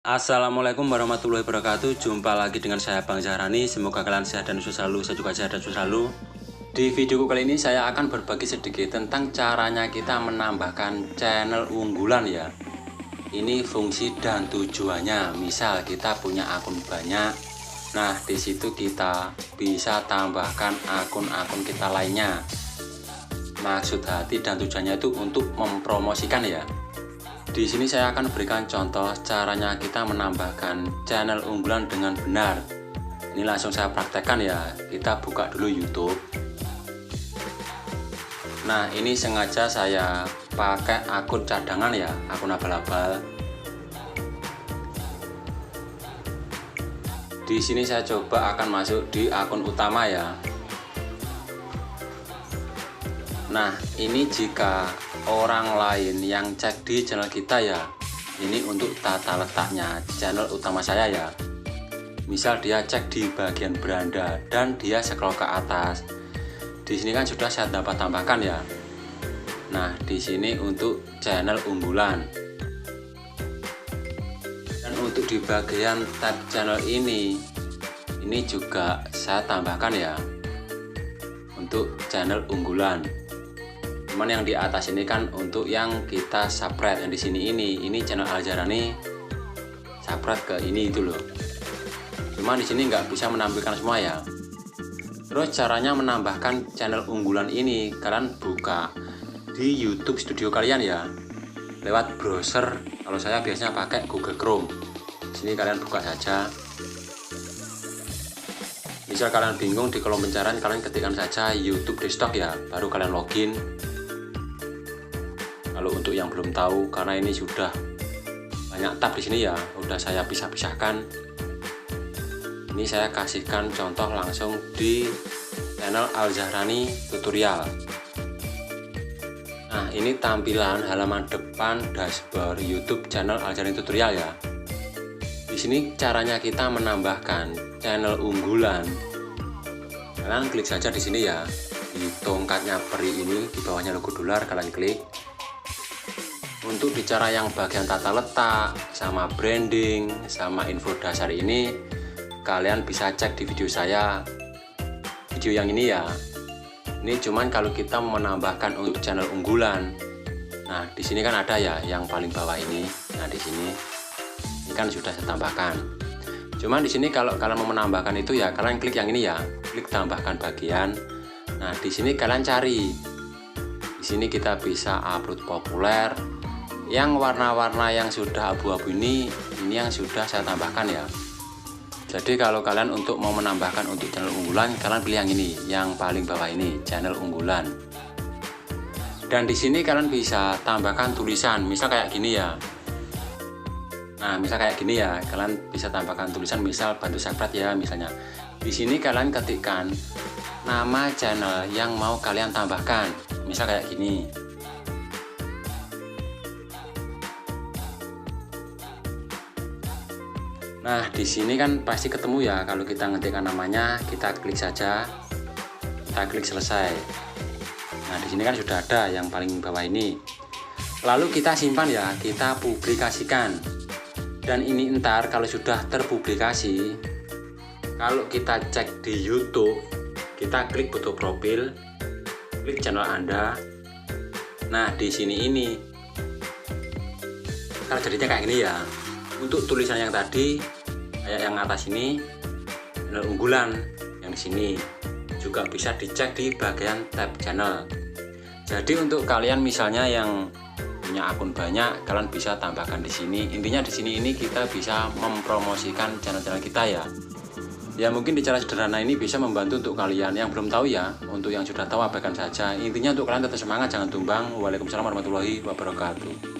Assalamualaikum warahmatullahi wabarakatuh. Jumpa lagi dengan saya Bang Zahrani. Semoga kalian sehat dan sukses selalu. Saya juga sehat dan sukses selalu. Di videoku kali ini saya akan berbagi sedikit tentang caranya kita menambahkan channel unggulan ya. Ini fungsi dan tujuannya. Misal kita punya akun banyak. Nah, di situ kita bisa tambahkan akun-akun kita lainnya. Maksud hati dan tujuannya itu untuk mempromosikan ya. Di sini saya akan berikan contoh caranya kita menambahkan channel unggulan dengan benar. Ini langsung saya praktekkan ya. Kita buka dulu YouTube. Nah, ini sengaja saya pakai akun cadangan ya, akun abal-abal. Di sini saya coba akan masuk di akun utama ya. Nah, ini jika orang lain yang cek di channel kita ya, ini untuk tata letaknya channel utama saya ya. Misal dia cek di bagian beranda dan dia scroll ke atas. Di sini kan sudah saya tambahkan ya. Nah, di sini untuk channel unggulan. Dan untuk di bagian tab channel ini juga saya tambahkan ya. Untuk channel unggulan. Cuman yang di atas ini kan untuk yang kita subscribe, yang di sini ini channel Al Zahrani subscribe ke ini itu loh. Cuman di sini nggak bisa menampilkan semua ya. Terus caranya menambahkan channel unggulan ini, kalian buka di YouTube Studio kalian ya, lewat browser. Kalau saya biasanya pakai Google Chrome. Di sini kalian buka saja. Misal kalian bingung di kolom pencarian, kalian ketikkan saja YouTube desktop ya, baru kalian login. Kalau untuk yang belum tahu, karena ini sudah banyak tab di sini ya, udah saya pisah-pisahkan. Ini saya kasihkan contoh langsung di channel Al Zahrani tutorial. Nah, ini tampilan halaman depan dashboard YouTube channel Al Zahrani tutorial ya. Di sini caranya kita menambahkan channel unggulan. Kalian klik saja di sini ya, di tongkatnya peri ini, di bawahnya logo dolar kalian klik. Untuk bicara yang bagian tata letak, sama branding, sama info dasar ini, kalian bisa cek di video saya, video yang ini ya. Ini cuman kalau kita menambahkan untuk channel unggulan. Nah, di sini kan ada ya, yang paling bawah ini. Nah, di sini ini kan sudah saya tambahkan. Cuman di sini kalau kalian mau menambahkan itu ya, kalian klik yang ini ya, klik tambahkan bagian. Nah, di sini kalian cari. Di sini kita bisa upload populer. Yang warna-warna yang sudah abu-abu ini yang sudah saya tambahkan ya. Jadi kalau kalian untuk mau menambahkan untuk channel unggulan, kalian pilih yang ini, yang paling bawah ini, channel unggulan. Dan di sini kalian bisa tambahkan tulisan, misal kayak gini ya. Nah, misal kayak gini ya, kalian bisa tambahkan tulisan, misal bantu subscribe ya, misalnya. Di sini kalian ketikkan nama channel yang mau kalian tambahkan, misal kayak gini. Nah, di sini kan pasti ketemu ya, kalau kita ngetikkan namanya, kita klik saja, kita klik selesai. Nah, di sini kan sudah ada yang paling bawah ini. Lalu kita simpan ya, kita publikasikan. Dan ini ntar kalau sudah terpublikasi, kalau kita cek di YouTube, kita klik foto profil, klik channel Anda. Nah, di sini ini, kalau jadinya kayak gini ya. Untuk tulisan yang tadi, kayak yang atas ini, channel unggulan, yang di sini juga bisa dicek di bagian tab channel. Jadi untuk kalian misalnya yang punya akun banyak, kalian bisa tambahkan di sini. Intinya di sini ini kita bisa mempromosikan channel-channel kita ya. Ya mungkin di cara sederhana ini bisa membantu untuk kalian yang belum tahu ya. Untuk yang sudah tahu abaikan saja. Intinya untuk kalian tetap semangat, jangan tumbang. Waalaikumsalam warahmatullahi wabarakatuh.